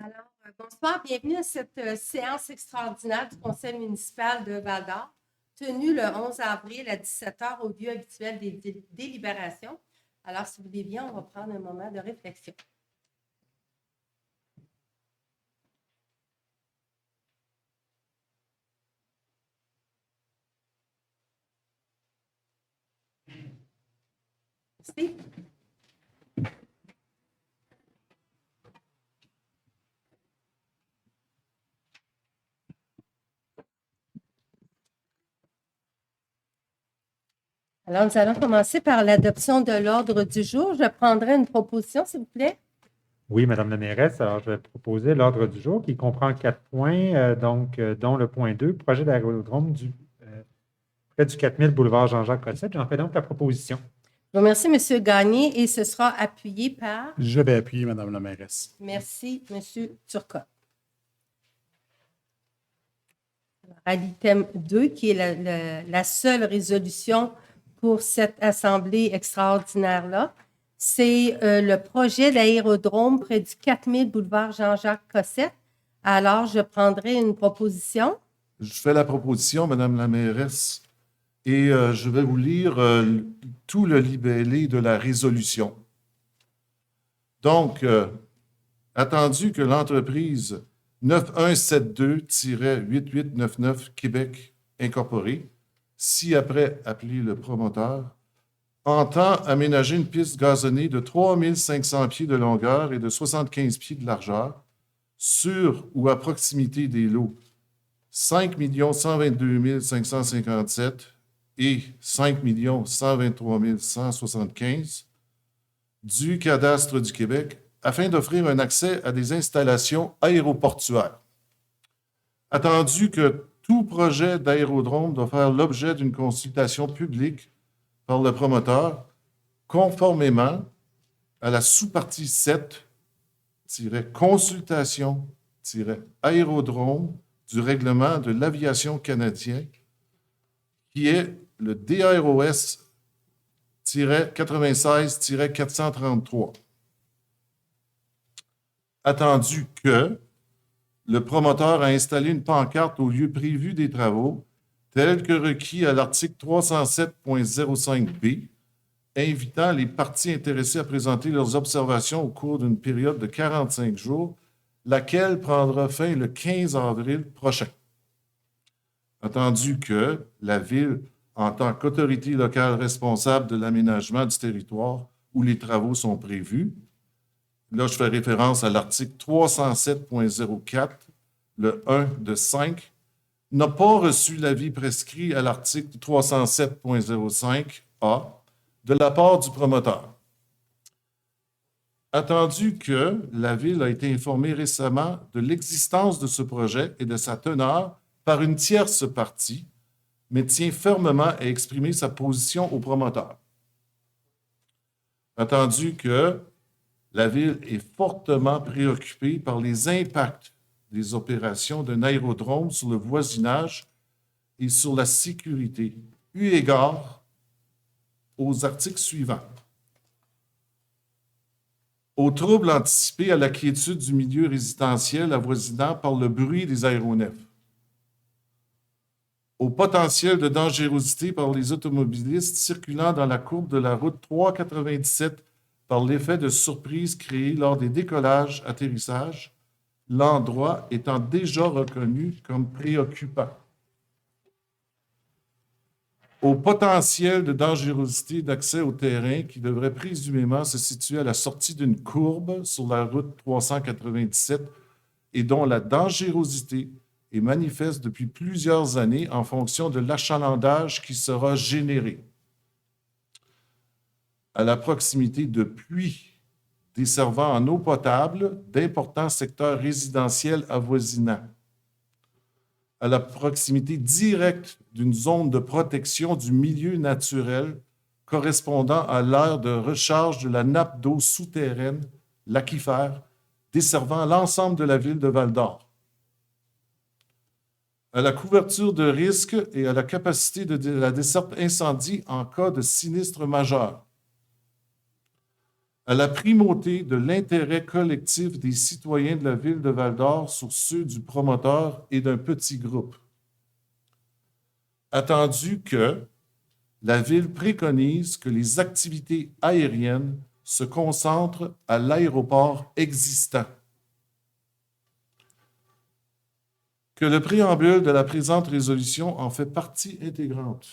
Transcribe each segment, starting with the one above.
Bonsoir, bienvenue à cette séance extraordinaire du Conseil municipal de Val-d'Or, tenue le 11 avril à 17 heures au lieu habituel des délibérations. Alors, si vous voulez bien, on va prendre un moment de réflexion. Merci. Alors, nous allons commencer par l'adoption de l'ordre du jour. Je prendrai une proposition, s'il vous plaît. Oui, Madame la mairesse. Alors, je vais proposer l'ordre du jour qui comprend 4 points, dont le point 2, projet d'aérodrome près du 4000 boulevard Jean-Jacques Cossette. J'en fais donc la proposition. Je vous remercie, M. Gagné, et ce sera appuyé par... Je vais appuyer, Madame la mairesse. Merci, M. Turcotte. À l'item 2, qui est la seule résolution pour cette assemblée extraordinaire-là, c'est le projet d'aérodrome près du 4000 boulevard Jean-Jacques Cossette. Alors, je prendrai une proposition. Je fais la proposition, Madame la mairesse, et je vais vous lire tout le libellé de la résolution. Donc, attendu que l'entreprise 9172-8899 Québec Incorporée, ci-après appelée le promoteur, entend aménager une piste gazonnée de 3500 pieds de longueur et de 75 pieds de largeur sur ou à proximité des lots 5 122 557 et 5 123 175 du cadastre du Québec afin d'offrir un accès à des installations aéroportuaires. Attendu que tout projet d'aérodrome doit faire l'objet d'une consultation publique par le promoteur, conformément à la sous-partie 7-consultation-aérodrome du règlement de l'aviation canadien, qui est le DAROS-96-433. Attendu que le promoteur a installé une pancarte au lieu prévu des travaux, tel que requis à l'article 307.05b, invitant les parties intéressées à présenter leurs observations au cours d'une période de 45 jours, laquelle prendra fin le 15 avril prochain. Attendu que la Ville, en tant qu'autorité locale responsable de l'aménagement du territoire où les travaux sont prévus, là je fais référence à l'article 307.04, le 1 de 5, n'a pas reçu l'avis prescrit à l'article 307.05a de la part du promoteur. Attendu que la Ville a été informée récemment de l'existence de ce projet et de sa teneur par une tierce partie, mais tient fermement à exprimer sa position au promoteur. Attendu que la Ville est fortement préoccupée par les impacts des opérations d'un aérodrome sur le voisinage et sur la sécurité, eu égard aux articles suivants. Aux troubles anticipés à la quiétude du milieu résidentiel avoisinant par le bruit des aéronefs. Au potentiel de dangerosité par les automobilistes circulant dans la courbe de la route 397 par l'effet de surprise créé lors des décollages, atterrissages, l'endroit étant déjà reconnu comme préoccupant. Au potentiel de dangerosité d'accès au terrain qui devrait présumément se situer à la sortie d'une courbe sur la route 397 et dont la dangerosité est manifeste depuis plusieurs années en fonction de l'achalandage qui sera généré. À la proximité de puits desservant en eau potable d'importants secteurs résidentiels avoisinants, à la proximité directe d'une zone de protection du milieu naturel correspondant à l'aire de recharge de la nappe d'eau souterraine, l'aquifère, desservant l'ensemble de la ville de Val-d'Or, à la couverture de risques et à la capacité de la desserte incendie en cas de sinistre majeur, à la primauté de l'intérêt collectif des citoyens de la ville de Val-d'Or sur ceux du promoteur et d'un petit groupe. Attendu que la ville préconise que les activités aériennes se concentrent à l'aéroport existant. Que le préambule de la présente résolution en fait partie intégrante.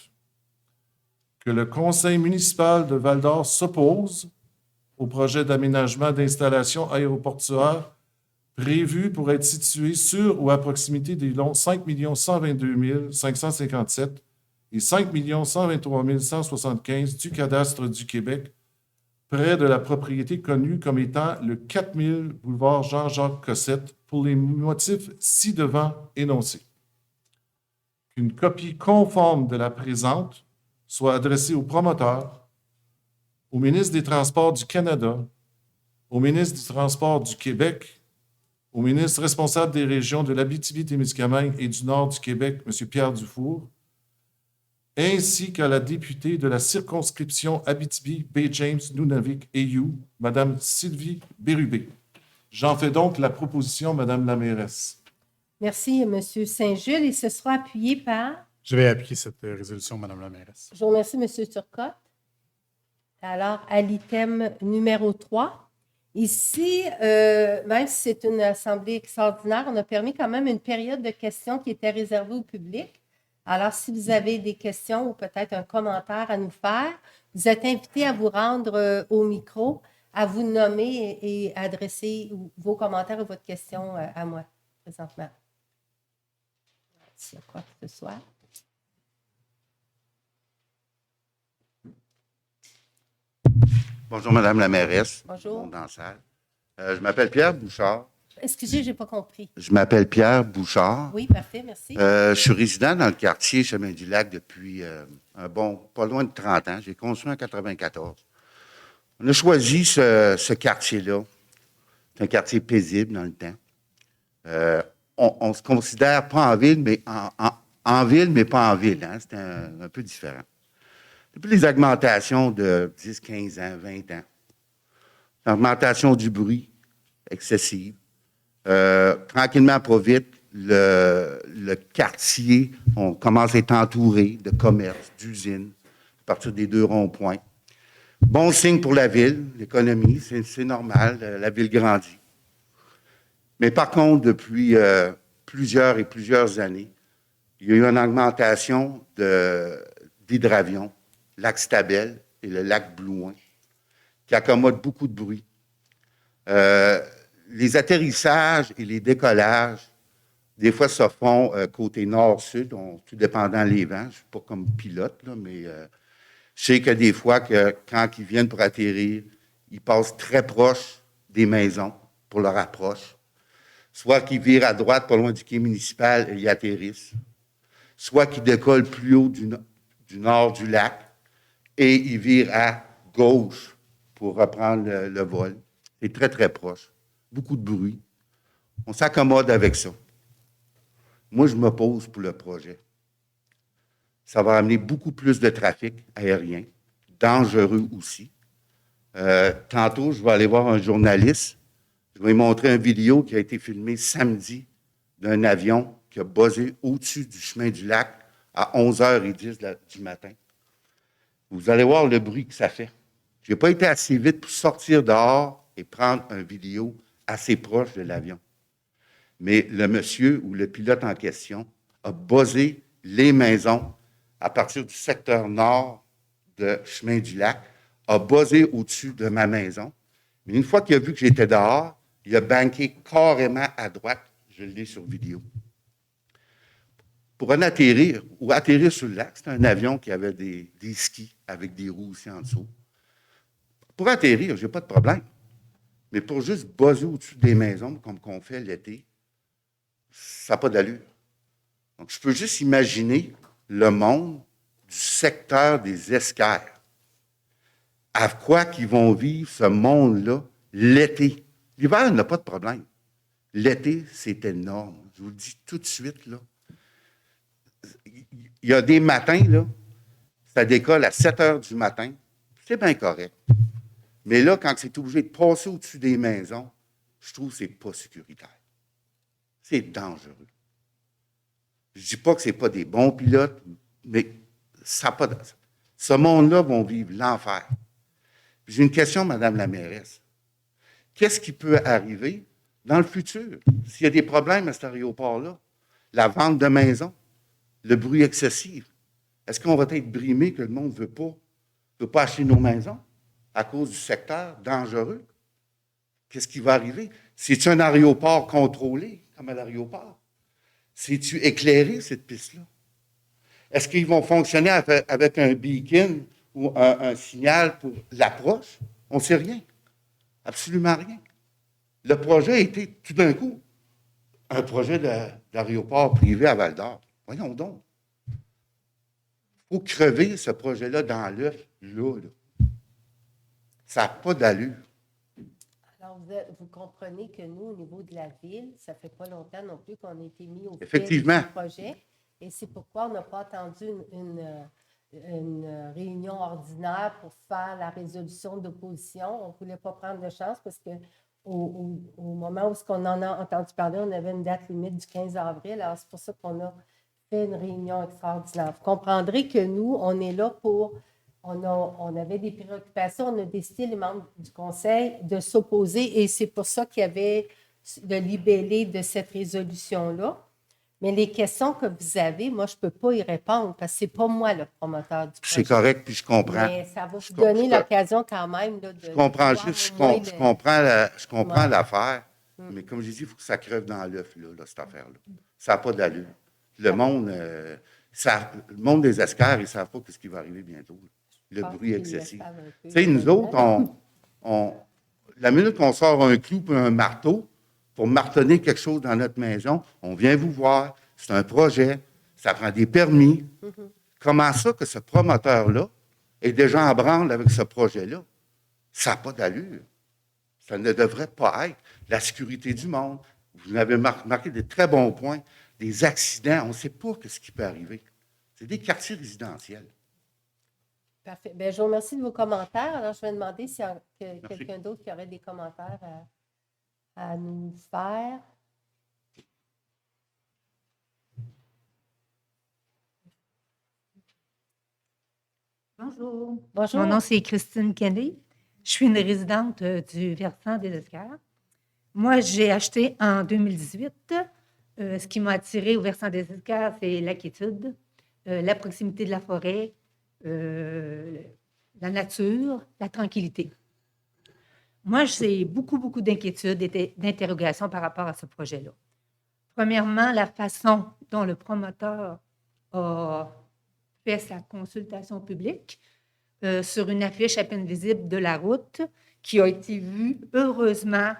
Que le conseil municipal de Val-d'Or s'oppose au projet d'aménagement d'installations aéroportuaires prévu pour être situé sur ou à proximité des lots 5 122 557 et 5 123 175 du cadastre du Québec, près de la propriété connue comme étant le 4000 boulevard Jean-Jacques Cossette, pour les motifs ci-devant énoncés. Qu'une copie conforme de la présente soit adressée au promoteur, au ministre des Transports du Canada, au ministre du Transport du Québec, au ministre responsable des régions de l'Abitibi-Témiscamingue et du Nord du Québec, M. Pierre Dufour, ainsi qu'à la députée de la circonscription Abitibi, Baie-James-Nunavik et You, Mme Sylvie Bérubé. J'en fais donc la proposition, Mme la mairesse. Merci, M. Saint-Jules. Et ce sera appuyé par... Je vais appuyer cette résolution, Mme la mairesse. Je vous remercie, M. Turcotte. Alors, à l'item numéro 3, ici, même si c'est une assemblée extraordinaire, on a permis quand même une période de questions qui était réservée au public. Alors, si vous avez des questions ou peut-être un commentaire à nous faire, vous êtes invités à vous rendre au micro, à vous nommer et adresser vos commentaires ou votre question à moi présentement. S'il y a quoi que ce soit. Bonjour, Madame la mairesse. Bonjour. Dans la salle. Je m'appelle Pierre Bouchard. Excusez, je n'ai pas compris. Je m'appelle Pierre Bouchard. Oui, parfait, merci. Je suis résident dans le quartier Chemin-du-Lac depuis pas loin de 30 ans. J'ai construit en 94. On a choisi ce quartier-là. C'est un quartier paisible dans le temps. On se considère pas en ville, mais en ville, mais pas en ville. Hein? C'est un peu différent. Depuis les augmentations de 10, 15 ans, 20 ans, l'augmentation du bruit excessive, tranquillement, pas vite, le quartier, on commence à être entouré de commerces, d'usines, à partir des 2 ronds-points. Bon signe pour la ville, l'économie, c'est normal, la ville grandit. Mais par contre, depuis plusieurs années, il y a eu une augmentation d'hydravions, lac Stabelle et le lac Blouin, qui accommodent beaucoup de bruit. Les atterrissages et les décollages, des fois, se font côté nord-sud, tout dépendant des vents. Je ne suis pas comme pilote, là, mais je sais que des fois, quand ils viennent pour atterrir, ils passent très proche des maisons pour leur approche. Soit qu'ils virent à droite, pas loin du quai municipal, et ils atterrissent. Soit qu'ils décollent plus haut du nord du lac et ils virent à gauche pour reprendre le vol. C'est très, très proche. Beaucoup de bruit. On s'accommode avec ça. Moi, je m'oppose pour le projet. Ça va amener beaucoup plus de trafic aérien, dangereux aussi. Tantôt, je vais aller voir un journaliste. Je vais lui montrer une vidéo qui a été filmée samedi d'un avion qui a buzzé au-dessus du chemin du lac à 11h10 du matin. Vous allez voir le bruit que ça fait. Je n'ai pas été assez vite pour sortir dehors et prendre une vidéo assez proche de l'avion. Mais le monsieur ou le pilote en question a buzzé les maisons à partir du secteur nord de Chemin du Lac, a buzzé au-dessus de ma maison. Mais une fois qu'il a vu que j'étais dehors, il a banqué carrément à droite. Je l'ai sur vidéo. Pour en atterrir, ou atterrir sur le lac, c'était un avion qui avait des skis avec des roues aussi en dessous. Pour atterrir, je n'ai pas de problème. Mais pour juste buzzer au-dessus des maisons, comme qu'on fait l'été, ça n'a pas d'allure. Donc, je peux juste imaginer le monde du secteur des Esquerres. À quoi qu'ils vont vivre ce monde-là l'été. L'hiver n'a pas de problème. L'été, c'est énorme. Je vous le dis tout de suite, là. Il y a des matins, là, ça décolle à 7 heures du matin. C'est bien correct. Mais là, quand c'est obligé de passer au-dessus des maisons, je trouve que ce n'est pas sécuritaire. C'est dangereux. Je ne dis pas que ce n'est pas des bons pilotes, mais ça n'a pas de... Ce monde-là va vivre l'enfer. J'ai une question, Madame la mairesse. Qu'est-ce qui peut arriver dans le futur s'il y a des problèmes à cet aéroport-là? La vente de maisons, le bruit excessif. Est-ce qu'on va être brimé que le monde ne veut pas acheter nos maisons à cause du secteur dangereux? Qu'est-ce qui va arriver? C'est-tu un aéroport contrôlé, comme à l'aéroport? C'est-tu éclairé, cette piste-là? Est-ce qu'ils vont fonctionner avec un beacon ou un signal pour l'approche? On ne sait rien. Absolument rien. Le projet a été, tout d'un coup, un projet d'aéroport privé à Val-d'Or. Voyons donc. Il faut crever ce projet-là dans l'œuf, là. Ça n'a pas d'allure. Alors, vous comprenez que nous, au niveau de la ville, ça ne fait pas longtemps non plus qu'on a été mis au fait Effectivement. du projet. Et c'est pourquoi on n'a pas attendu une réunion ordinaire pour faire la résolution d'opposition. On ne voulait pas prendre de chance parce que au moment où on en a entendu parler, on avait une date limite du 15 avril. Alors, c'est pour ça qu'on a fait une réunion extraordinaire. Vous comprendrez que nous, on est là pour... On avait des préoccupations. On a décidé, les membres du conseil, de s'opposer et c'est pour ça qu'il y avait le libellé de cette résolution-là. Mais les questions que vous avez, moi, je ne peux pas y répondre parce que ce n'est pas moi le promoteur du projet. C'est correct, puis je comprends. Mais ça va vous donner l'occasion quand même là, de... Je comprends juste, je comprends l'affaire, Mm. mais comme je dis, il faut que ça crève dans l'œuf, là, cette affaire-là. Ça n'a pas d'allure. Le monde des escars, ils ne savent pas ce qui va arriver bientôt. Là. Le bruit excessif. Tu sais, nous autres, la minute qu'on sort un clou et un marteau pour martonner quelque chose dans notre maison, on vient vous voir, c'est un projet, ça prend des permis. Mm-hmm. Comment ça que ce promoteur-là est déjà en branle avec ce projet-là? Ça n'a pas d'allure. Ça ne devrait pas être. La sécurité du monde, vous avez marqué des très bons points, des accidents, on ne sait pas ce qui peut arriver. C'est des quartiers résidentiels. Parfait. Bien, je vous remercie de vos commentaires. Alors, je vais demander s'il y a quelqu'un d'autre qui aurait des commentaires à nous faire. Bonjour. Bonjour. Mon nom, c'est Christine Kenney. Je suis une résidente du versant des Escars. Moi, j'ai acheté en 2018. Ce qui m'a attirée au versant des Escars, c'est la quiétude, la proximité de la forêt, la nature, la tranquillité. Moi, j'ai beaucoup d'inquiétudes et d'interrogations par rapport à ce projet-là. Premièrement, la façon dont le promoteur a fait sa consultation publique sur une affiche à peine visible de la route qui a été vue, heureusement,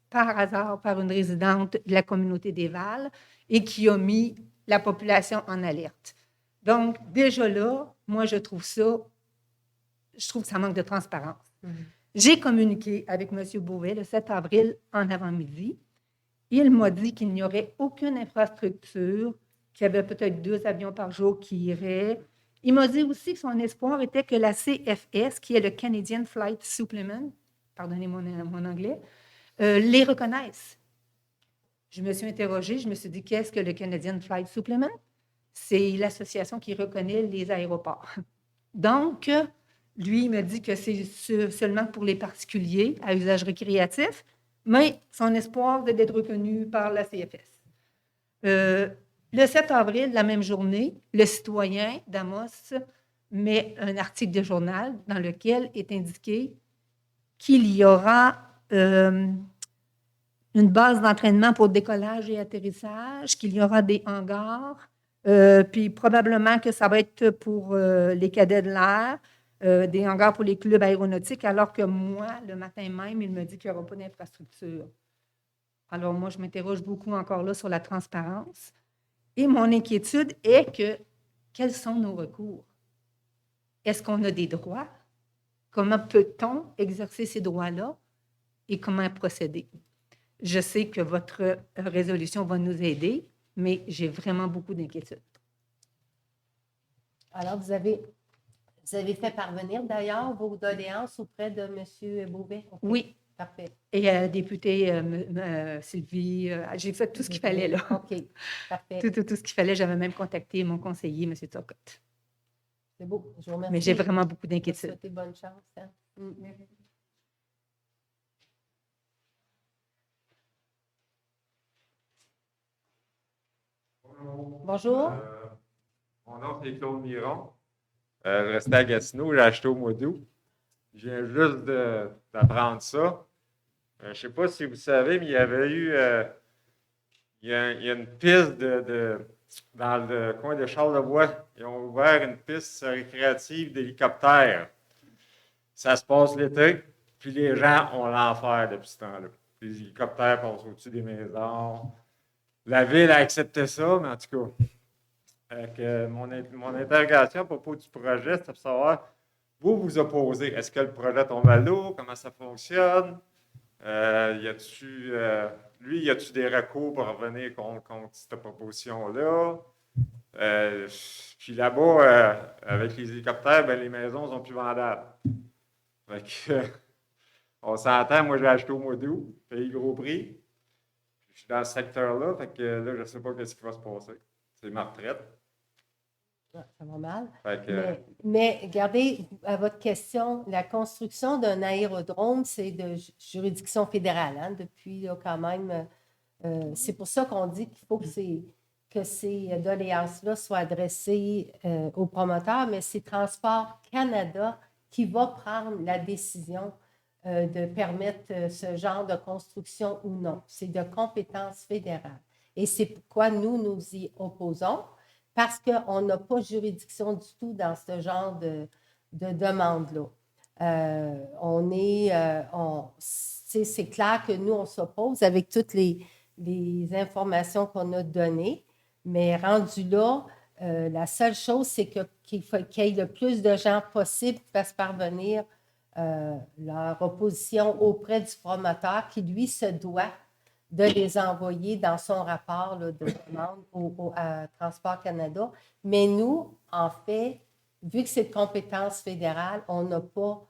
par hasard, par une résidente de la communauté des Valles et qui a mis la population en alerte. Donc, déjà là, moi, je trouve que ça manque de transparence. Mm-hmm. J'ai communiqué avec M. Beauvais le 7 avril en avant-midi. Il m'a dit qu'il n'y aurait aucune infrastructure, qu'il y avait peut-être 2 avions par jour qui iraient. Il m'a dit aussi que son espoir était que la CFS, qui est le Canadian Flight Supplement, pardonnez mon anglais, les reconnaisse. Je me suis interrogée, je me suis dit, qu'est-ce que le Canadian Flight Supplement? C'est l'association qui reconnaît les aéroports. Donc, lui, il me dit que c'est seulement pour les particuliers à usage récréatif, mais son espoir c'est d'être reconnu par la CFS. Le 7 avril, la même journée, le citoyen d'Amos met un article de journal dans lequel est indiqué qu'il y aura une base d'entraînement pour décollage et atterrissage, qu'il y aura des hangars, puis probablement que ça va être pour les cadets de l'air, des hangars pour les clubs aéronautiques, alors que moi, le matin même, il me dit qu'il n'y aura pas d'infrastructure. Alors moi, je m'interroge beaucoup encore là sur la transparence. Et mon inquiétude est que, quels sont nos recours? Est-ce qu'on a des droits? Comment peut-on exercer ces droits-là? Et comment procéder? Je sais que votre résolution va nous aider, mais j'ai vraiment beaucoup d'inquiétudes. Alors, vous avez Vous avez fait parvenir d'ailleurs vos doléances auprès de M. Beauvais? OK. Oui. Parfait. Et la députée Sylvie, j'ai fait tout ce qu'il fallait, là. OK. Parfait. Tout ce qu'il fallait. J'avais même contacté mon conseiller, M. Turcotte. C'est beau. Je vous remercie. Mais j'ai vraiment beaucoup Je vous d'inquiétudes. souhaite bonne chance. Hein? Bonjour. Mon nom, c'est Claude Miron. Je restais à Gatineau, j'ai acheté au mois d'août. Je viens juste d'apprendre ça. Je ne sais pas si vous savez, mais il y avait eu il y a une piste dans le coin de Charlevoix. Ils ont ouvert une piste récréative d'hélicoptères. Ça se passe l'été, puis les gens ont l'enfer depuis ce temps-là. Les hélicoptères passent au-dessus des maisons. La ville a accepté ça, mais en tout cas. Mon interrogation à propos du projet, c'est de savoir, vous opposez. Est-ce que le projet tombe à l'eau? Comment ça fonctionne? Y a-tu des recours pour revenir contre cette proposition-là? Puis là-bas, avec les hélicoptères, ben, les maisons sont plus vendables. Fait que, on s'entend, moi j'ai acheté au mois d'août, payé gros prix. Je suis dans ce secteur-là, fait que là, je ne sais pas ce qui va se passer. C'est ma retraite. Ça va mal. Fait que, Mais regardez, à votre question, la construction d'un aérodrome, c'est de juridiction fédérale, hein, depuis là, quand même. C'est pour ça qu'on dit qu'il faut que ces doléances-là soient adressées aux promoteurs, mais c'est Transport Canada qui va prendre la décision de permettre ce genre de construction ou non. C'est de compétence fédérale. Et c'est pourquoi nous y opposons. Parce qu'on n'a pas juridiction du tout dans ce genre de demande-là. C'est clair que nous, on s'oppose avec toutes les informations qu'on a données, mais rendu là, la seule chose, c'est qu'il y ait le plus de gens possible qui fassent parvenir leur opposition auprès du promoteur qui, lui, se doit de les envoyer dans son rapport là, de demande à Transport Canada. Mais nous, en fait, vu que c'est de compétence fédérale, on n'a pas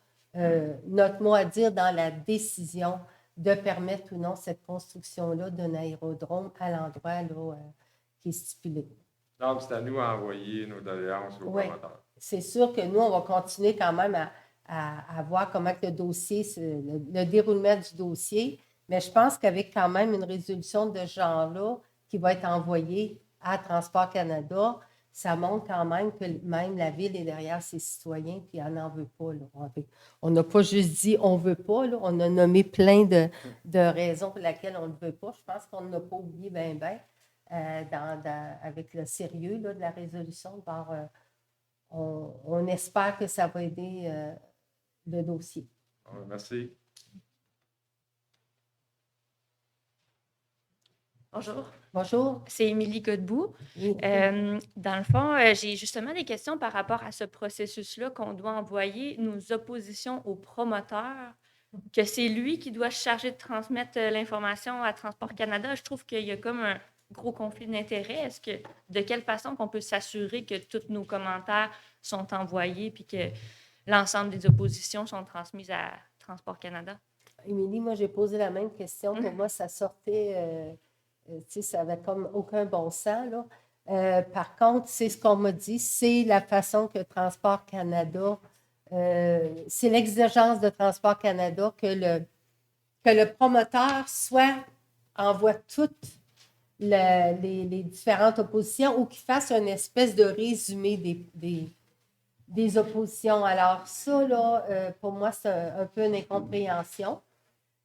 notre mot à dire dans la décision de permettre ou non cette construction-là d'un aérodrome à l'endroit là, qui est stipulé. donc, c'est à nous d'envoyer nos doléances aux promoteurs. C'est sûr que nous, on va continuer quand même à voir comment le dossier, le déroulement du dossier. Mais je pense qu'avec quand même une résolution de ce genre-là qui va être envoyée à Transport Canada, ça montre quand même que même la Ville est derrière ses citoyens puis elle n'en veut pas. Là. On n'a pas juste dit on ne veut pas, là. On a nommé plein de raisons pour lesquelles on ne veut pas. Je pense qu'on n'a pas oublié avec le sérieux là, de la résolution. On espère que ça va aider le dossier. Merci. Bonjour. Bonjour. C'est Émilie Godbout. Oui. Dans le fond, j'ai justement des questions par rapport à ce processus-là qu'on doit envoyer nos oppositions au promoteur, que c'est lui qui doit se charger de transmettre l'information à Transport Canada. Je trouve qu'il y a comme un gros conflit d'intérêts. De quelle façon qu'on peut s'assurer que tous nos commentaires sont envoyés puis que l'ensemble des oppositions sont transmises à Transport Canada? Émilie, moi, j'ai posé la même question. Pour moi, ça sortait... ça n'avait comme aucun bon sens. Là. Par contre, c'est ce qu'on m'a dit, c'est la façon que Transport Canada, c'est l'exigence de Transport Canada que le promoteur soit envoie toutes les différentes oppositions ou qu'il fasse une espèce de résumé des oppositions. Alors ça, là, pour moi, c'est un peu une incompréhension.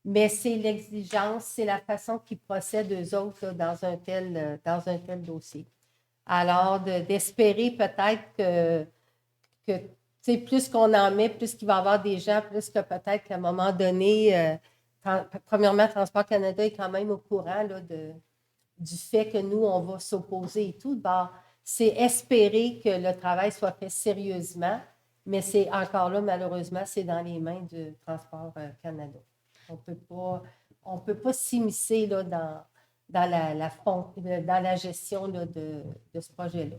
Mais c'est l'exigence, c'est la façon qu'ils procèdent eux autres là, dans un tel dossier. Alors, d'espérer peut-être que plus qu'on en met, plus qu'il va y avoir des gens, plus que peut-être qu'à un moment donné, premièrement, Transport Canada est quand même au courant là, du fait que nous, on va s'opposer et tout. Bon, c'est espérer que le travail soit fait sérieusement, mais c'est encore là, malheureusement, c'est dans les mains du Transport Canada. On peut pas s'immiscer là, dans la gestion là, de ce projet-là.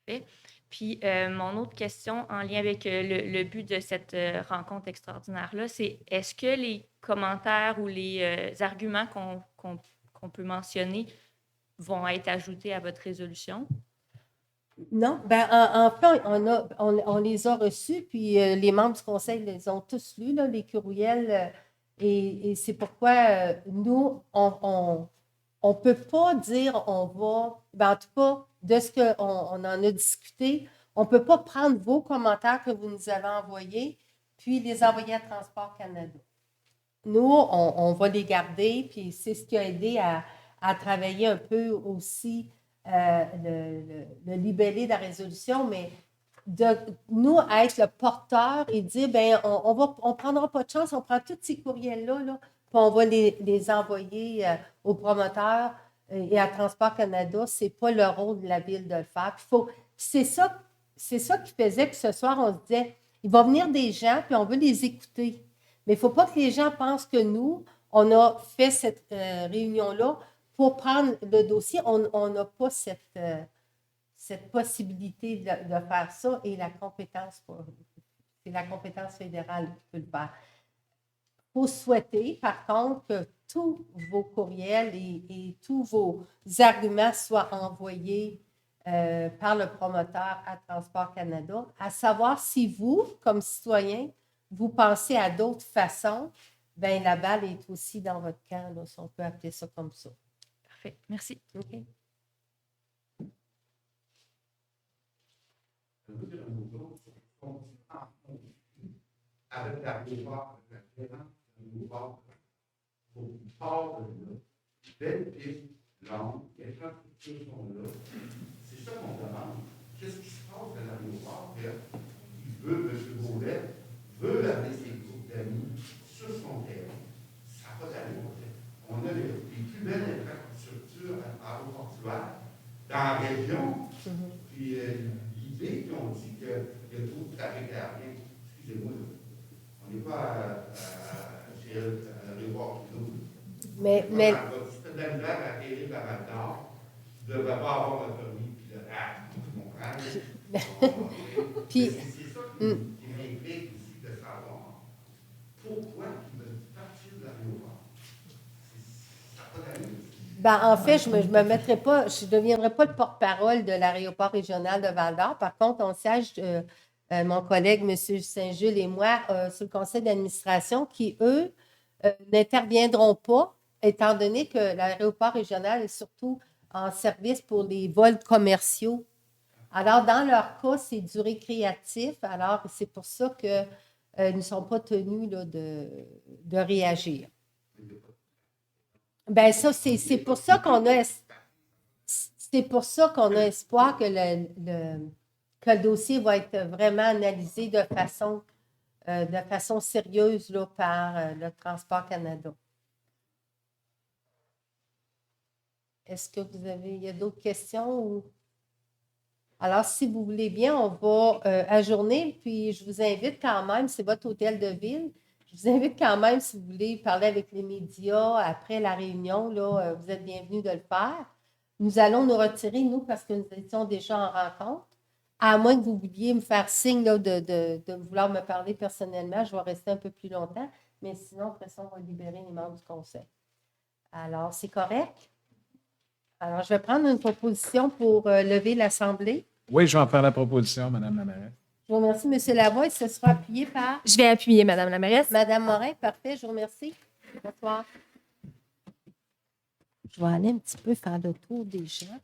Parfait. Puis mon autre question en lien avec le but de cette rencontre extraordinaire-là, c'est est-ce que les commentaires ou les arguments qu'on peut mentionner vont être ajoutés à votre résolution? Non, ben, en fait, on les a reçus, puis les membres du conseil les ont tous lus, là, les courriels, et c'est pourquoi nous, on ne peut pas dire on va, ben, en tout cas, de ce qu'on on en a discuté, on ne peut pas prendre vos commentaires que vous nous avez envoyés, puis les envoyer à Transport Canada. Nous, on va les garder, puis c'est ce qui a aidé à travailler un peu aussi le libellé de la résolution, mais de nous être le porteur et dire, bien, on ne prendra pas de chance, on prend tous ces courriels-là, là, puis on va les envoyer aux promoteurs et à Transport Canada. Ce n'est pas le rôle de la Ville de le faire. C'est ça qui faisait que ce soir, on se disait, il va venir des gens, puis on veut les écouter. Mais il ne faut pas que les gens pensent que nous, on a fait cette réunion-là pour prendre le dossier. On n'a pas cette possibilité de faire ça et la compétence, c'est la compétence fédérale qui peut le faire. Il faut souhaiter, par contre, que tous vos courriels et tous vos arguments soient envoyés par le promoteur à Transport Canada, à savoir si vous, comme citoyen, vous pensez à d'autres façons, bien, la balle est aussi dans votre camp, là, si on peut appeler ça comme ça. Parfait. Merci. OK. Avec la plupart de belle piste, longue, les infrastructures sont là. C'est ça qu'on demande. Qu'est-ce qui se passe à l'aéroport? Il veut, M. Beauvais, veut amener ses groupes d'amis sur son terrain. Ça n'a pas d'allure. On a les plus belles infrastructures aéroportuaires dans la région. Puis l'idée qu'on dit qu'il y a trop de trafic aérien, excusez-moi, on n'est pas chez l'aéroport Pinot. Mais Si tu as de la misère à atterrir la Val d'Or, tu ne devrais pas avoir un permis pilotage. Tu comprends? Puis, c'est ça qui m'intrigue aussi de savoir pourquoi ils veulent partir de l'aéroport. Ça n'a pas d'allure. ben, en fait, je ne deviendrai pas le porte-parole de l'aéroport régional de Val-d'Or. Par contre, on siège, mon collègue, M. Saint-Jules et moi, sur le conseil d'administration qui, eux, n'interviendront pas, étant donné que l'aéroport régional est surtout en service pour les vols commerciaux. Alors, dans leur cas, c'est du récréatif. Alors, c'est pour ça qu'ils ne sont pas tenus là, de réagir. Bien, ça, c'est pour ça qu'on a espoir que le dossier va être vraiment analysé de façon sérieuse là, par le Transport Canada. Est-ce que il y a d'autres questions? Ou... Alors, si vous voulez bien, on va ajourner, puis je vous invite quand même, c'est votre hôtel de ville, je vous invite quand même, si vous voulez parler avec les médias après la réunion, là, vous êtes bienvenus de le faire. Nous allons nous retirer, nous, parce que nous étions déjà en rencontre. À moins que vous vouliez me faire signe là, de vouloir me parler personnellement, je vais rester un peu plus longtemps, mais sinon, après ça, on va libérer les membres du conseil. Alors, c'est correct? Alors, je vais prendre une proposition pour lever l'Assemblée. Oui, je vais en faire la proposition, Mme la mairesse. Je vous remercie, M. Lavoie. Ce sera appuyé par Je vais appuyer Mme la mairesse. Mme Morin. Parfait, je vous remercie. Bonsoir. Je vais aller un petit peu faire le tour des gens.